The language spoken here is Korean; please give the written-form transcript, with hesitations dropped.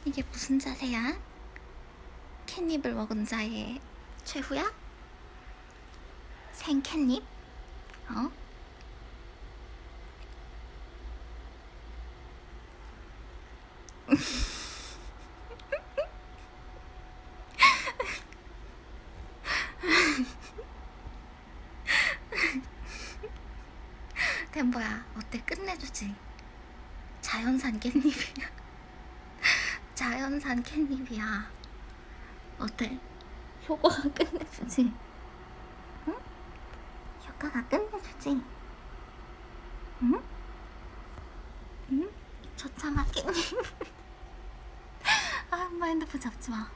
이게 무슨 자세야? 캣닙을 먹은 자의 최후야? 생캣닙? 어? 템보야, 어때? 끝내주지? 자연산 캣닙이야. 자연산 캣닙이야. 어때? 효과가 끝내주지? 응? 효과가 끝내주지? 응? 응? 저참아 깻잎. 아, 엄마 핸드폰 잡지 마.